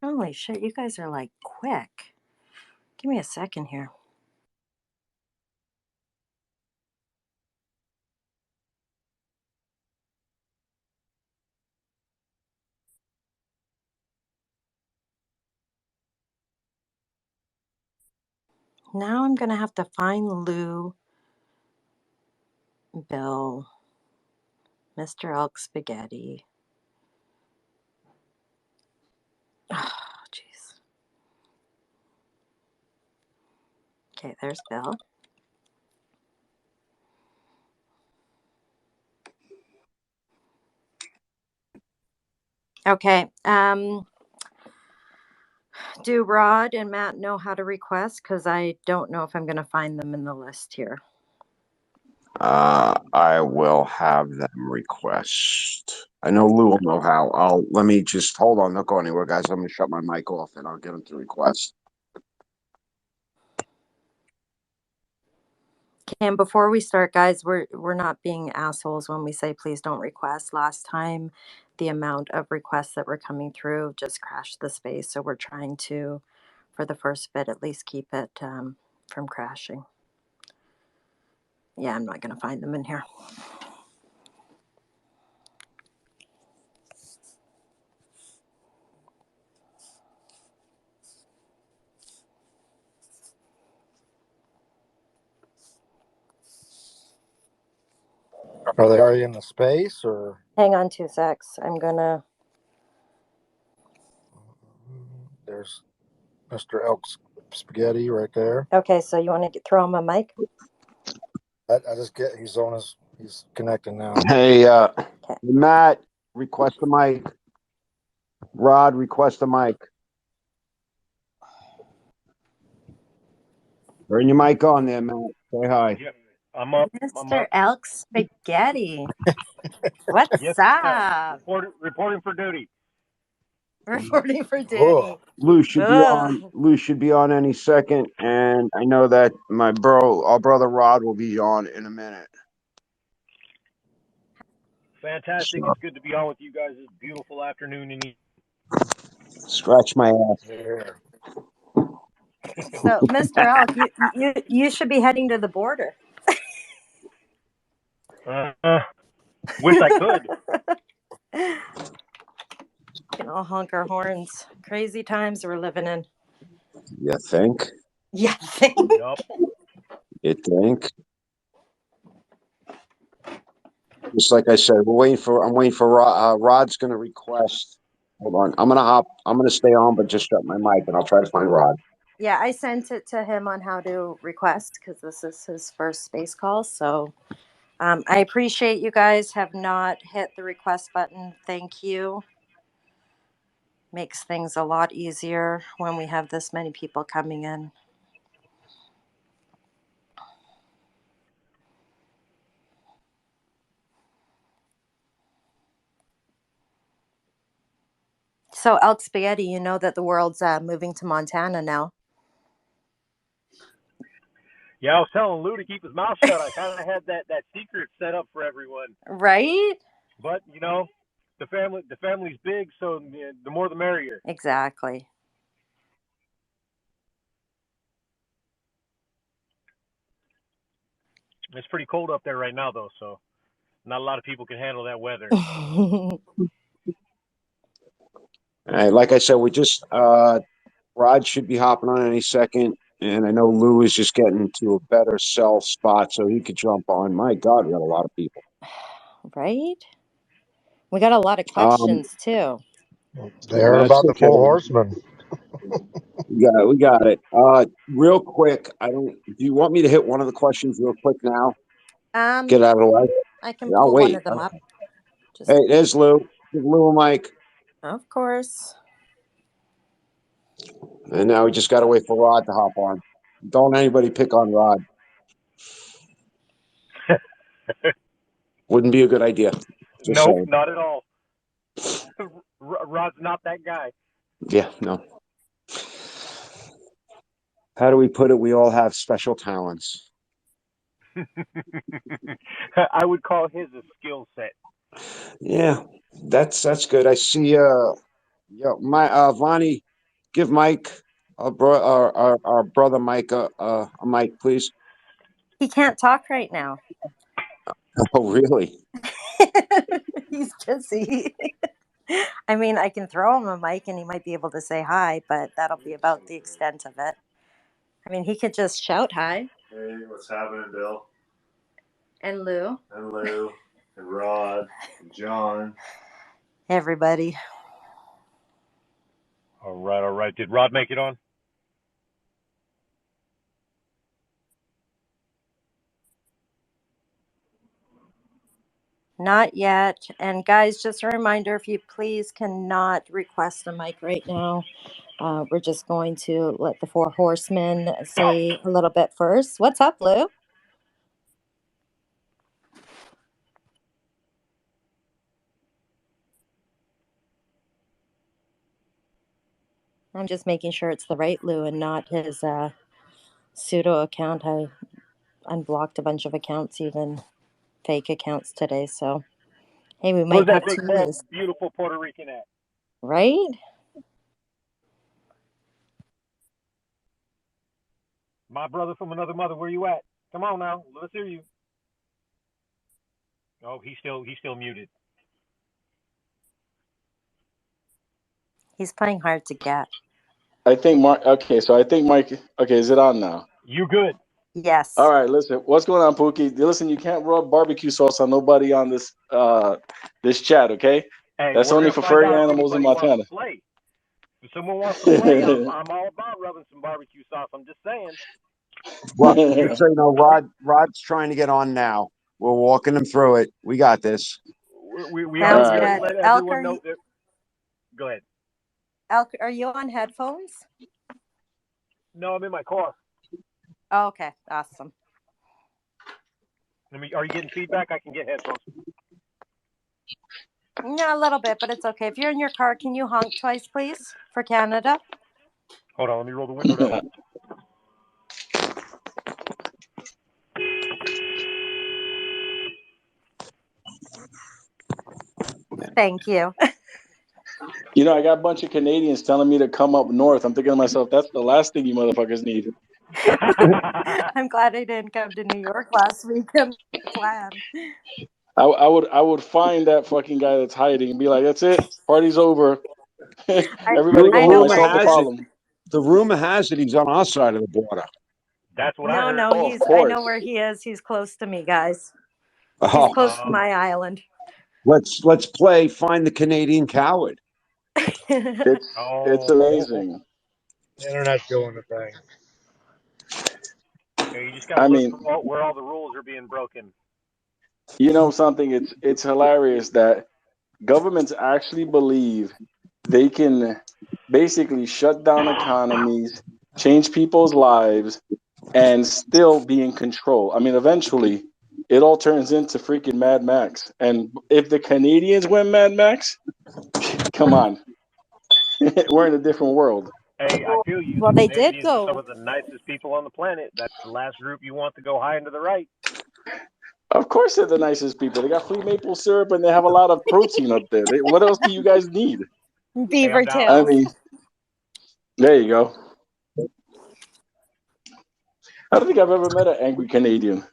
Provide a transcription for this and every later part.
Holy shit, you guys are like quick. Give me a second here. Now I'm going to have to find Lou, Bill, Mr. Elk Spaghetti. Oh, jeez. Okay, there's Bill. Okay. Do Rod and Matt know how to request? Because I don't know if I'm going to find them in the list here. I will have them request. I know Lou will know how. Let me just hold on. Don't go anywhere, guys. I'm gonna shut my mic off and I'll get them to request. And before we start, guys, we're not being assholes when we say please don't request. Last time, the amount of requests that were coming through just crashed the space. So we're trying to, for the first bit, at least keep it from crashing. Yeah, I'm not going to find them in here. Are they already in the space or? Hang on 2 secs. I'm going to. There's Mr. Elk's Spaghetti right there. Okay, so you want to throw him a mic? I just get he's connecting now. Hey, Matt, request a mic. Rod, request a mic. Turn your mic on there, Matt. Say hi. Yep, I'm up. Mr. Elk Spaghetti. What's Yes, up? reporting for duty. Reporting for duty. Oh. Lou should be on. Lou should be on any second, and I know that our brother Rod, will be on in a minute. Fantastic. So, It's good to be on with you guys this beautiful afternoon. scratch my ass. There. So, Mr. Elk, you should be heading to the border. Wish I could. Can all honk our horns. Crazy times we're living in. You think? Yeah. Yup. You think? Just like I said, I'm waiting for Rod's going to request. Hold on. I'm going to stay on, but just shut my mic and I'll try to find Rod. Yeah, I sent it to him on how to request because this is his first space call. So I appreciate you guys have not hit the request button. Thank you. Makes things a lot easier when we have this many people coming in. So, Elk Spaghetti, you know that the world's moving to Montana now. Yeah, I was telling Lou to keep his mouth shut. I kind of had that secret set up for everyone. Right? But the family's big, so the more the merrier. Exactly. It's pretty cold up there right now, though, so not a lot of people can handle that weather. All right, like I said, Rod should be hopping on any second, and I know Lou is just getting to a better cell spot so he could jump on. My God, we got a lot of people. Right? We got a lot of questions too. They heard about the Four Horsemen. We got it. Real quick, do you want me to hit one of the questions real quick now? Get out of the way. I can I'll pull wait. one of them up. Hey, there's Lou. Give Lou a mic. Of course. And now we just got to wait for Rod to hop on. Don't anybody pick on Rod. Wouldn't be a good idea. Nope, not at all. Rod's not that guy. Yeah, no. How do we put it? We all have special talents. I would call his a skill set. Yeah, that's good. I see. Vonnie, give Mike, our brother Mike, a mic, please. He can't talk right now. Oh, really? He's busy. I mean, I can throw him a mic and he might be able to say hi, but that'll be about the extent of it. I mean, he could just shout hi. Hey, what's happening, Bill? And Lou. And Lou, and Rod, and John. Everybody. All right, all right. Did Rod make it on? Not yet. And guys, just a reminder, if you please cannot request a mic right now. We're just going to let the four horsemen say a little bit first. What's up, Lou? I'm just making sure it's the right Lou and not his pseudo account. I unblocked a bunch of accounts, even fake accounts today. So, hey, we Where's might that have big, two tall, Lou's. beautiful Puerto Rican at? Right? My brother from another mother, where you at? Come on now, let's hear you. Oh, he's still muted. He's playing hard to get. I think Mark. Okay, so I think Mike. Okay, is it on now? You good? Yes. All right. Listen, what's going on, Pookie? Listen, you can't rub barbecue sauce on nobody on this chat. Okay, Hey, that's we're only gonna for find furry out if animals in anybody wants Montana. to play. If someone wants to play, I'm all about rubbing some barbecue sauce. I'm just saying. Well, just so you know, Rod's trying to get on now. We're walking him through it. We got this. We Sounds already good. let Elk, everyone know that. Go ahead. Elk, are you on headphones? No, I'm in my car. Oh, okay, awesome. Are you getting feedback? I can get headphones. Yeah, a little bit, but it's okay. If you're in your car, can you honk twice, please, for Canada? Hold on, let me roll the window down. Thank you. You know, I got a bunch of Canadians telling me to come up north. I'm thinking to myself, that's the last thing you motherfuckers need. I'm glad I didn't come to New York last week and plan. I would find that fucking guy that's hiding and be like, that's it, party's over. Everybody go I home. know I where solved the he is. problem. The rumor has it he's on our side of the border. That's what I heard. No, Oh, of he's. I know course. where he is. He's close to me, guys. He's Oh, close to my island. let's play Find the Canadian Coward. It's amazing. The internet's doing the thing. Yeah, you just gotta I look mean, for where all the rules are being broken. you know something? It's hilarious that governments actually believe they can basically shut down economies, change people's lives, and still be in control. I mean, eventually, it all turns into freaking Mad Max. And if the Canadians went Mad Max, come on, we're in a different world. Hey, I feel you. Well, The they did Canadians are some go. of the nicest people on the planet. That's the last group you want to go high and to the right. Of course, they're the nicest people. They got free maple syrup and they have a lot of protein up there. What else do you guys need? Hey, I'm Beaver down. I tails. mean, there you go. I don't think I've ever met an angry Canadian.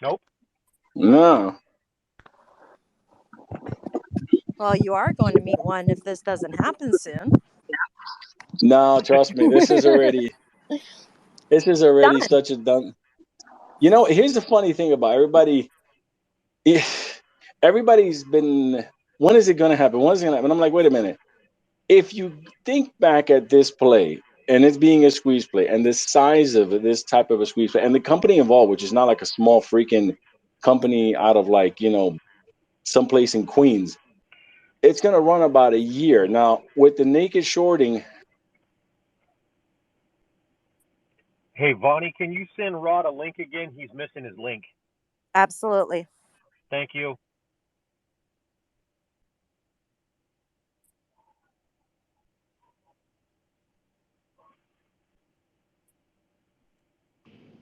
Nope. No. Well, you are going to meet one if this doesn't happen soon. No, trust me. This is already Done. such a done. You know, here's the funny thing about everybody. Everybody's been. When is it going to happen? When is it going to happen? I'm like, wait a minute. If you think back at this play and it's being a squeeze play and the size of this type of a squeeze play and the company involved, which is not like a small freaking company out of like, someplace in Queens, it's going to run about a year. Now, with the naked shorting, Hey, Vonnie, can you send Rod a link again? He's missing his link. Absolutely. Thank you.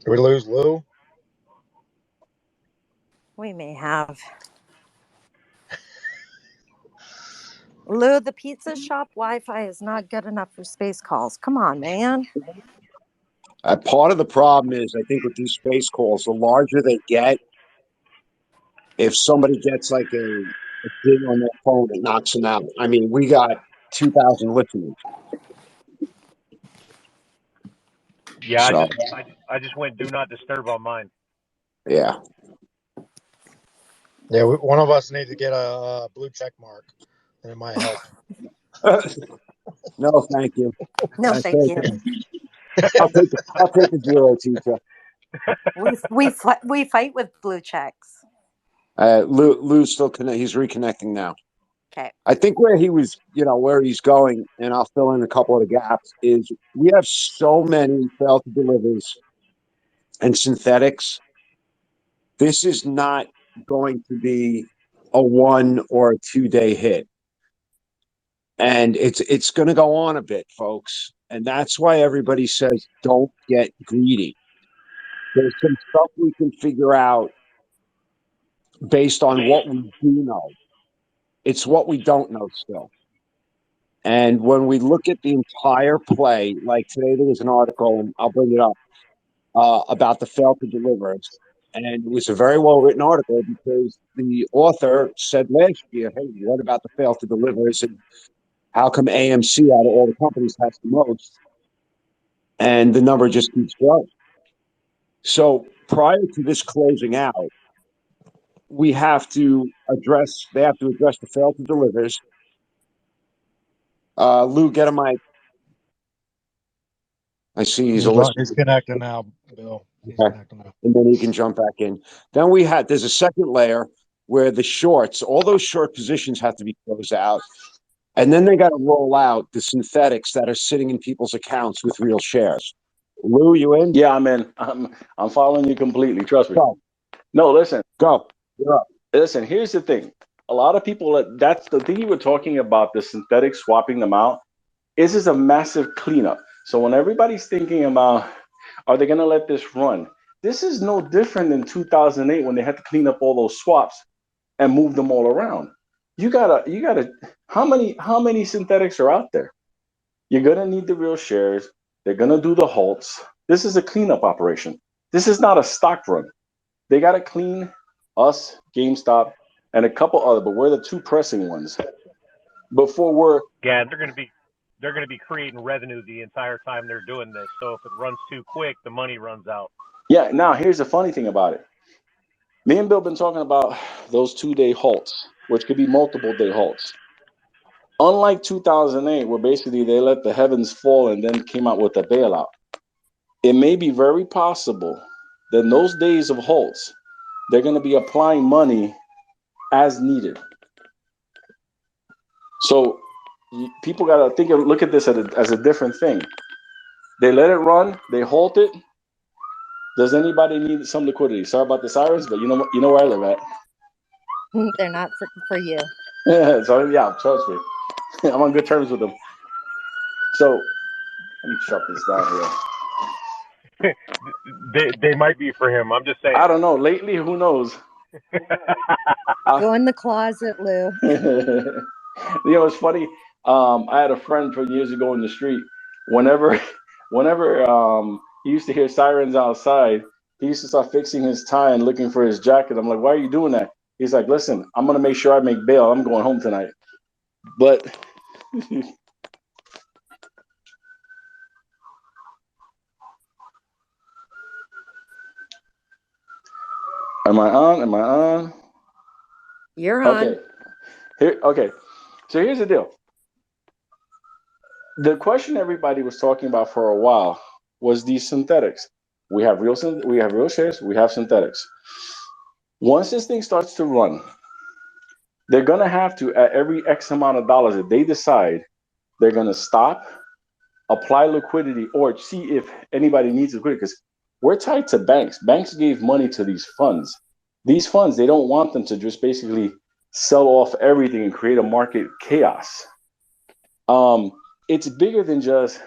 Did we lose Lou? We may have. Lou, the pizza shop Wi-Fi is not good enough for space calls. Come on, man. Part of the problem is, I think, with these space calls, the larger they get, if somebody gets like a ding on their phone, it knocks them out. I mean, we got 2,000 listeners. Yeah, So, I just went do not disturb on mine. yeah. Yeah, one of us needs to get a blue check mark, and it might help. No, thank you. No, I'll thank you. I'll take a zero, teacher. We fight with blue checks. Lou's still he's reconnecting now. Okay. I think where he was, where he's going, and I'll fill in a couple of the gaps, is we have so many fail to delivers and synthetics. This is not going to be a 1 or a 2 day hit. And it's going to go on a bit, folks. And that's why everybody says don't get greedy. There's some stuff we can figure out based on what we do know. It's what we don't know still. And when we look at the entire play, like today there was an article, and I'll bring it up, about the fail to delivers. And it was a very well written article because the author said last year, hey, what about the fail to delivers? And how come AMC out of all the companies has the most? And the number just keeps growing. So prior to this closing out, they have to address the fail to delivers. Lou, get a mic. I see he's a listener. He's connecting now, Bill. He's connecting now. And then he can jump back in. Then there's a second layer where the shorts, all those short positions have to be closed out. And then they got to roll out the synthetics that are sitting in people's accounts with real shares. Lou, you in? Yeah, I'm in. I'm following you completely. Trust me. Go. No, listen. Go. You're up. Listen, here's the thing. A lot of people, that's the thing you were talking about, the synthetic swapping them out. This is a massive cleanup. So when everybody's thinking about, are they going to let this run? This is no different than 2008 when they had to clean up all those swaps and move them all around. You gotta, how many synthetics are out there? You're going to need the real shares. They're going to do the halts. This is a cleanup operation. This is not a stock run. They got to clean us, GameStop, and a couple other, but we're the two pressing ones. They're going to be creating revenue the entire time they're doing this. So if it runs too quick, the money runs out. Yeah. Now here's the funny thing about it. Me and Bill been talking about those 2-day halts, which could be multiple day halts. Unlike 2008, where basically they let the heavens fall and then came out with a bailout, it may be very possible that in those days of halts, they're going to be applying money as needed. So people got to look at this as a different thing. They let it run, they halt it. Does anybody need some liquidity? Sorry about the sirens, but you know where I live at. They're not for you. So yeah, trust me. I'm on good terms with them. So let me shut this down here. they might be for him. I'm just saying. I don't know. Lately, who knows? Go in the closet, Lou. It's funny. I had a friend from years ago in the street. Whenever he used to hear sirens outside, he used to start fixing his tie and looking for his jacket. I'm like, why are you doing that? He's like, listen, I'm gonna make sure I make bail. I'm going home tonight. But Am I on? You're on. Okay. So here's the deal. The question everybody was talking about for a while was these synthetics. We have real shares, we have synthetics. Once this thing starts to run, they're gonna have to, at every X amount of dollars that they decide, they're gonna stop, apply liquidity, or see if anybody needs liquidity, because we're tied to banks. Banks gave money to these funds. These funds, they don't want them to just basically sell off everything and create a market chaos. It's bigger than just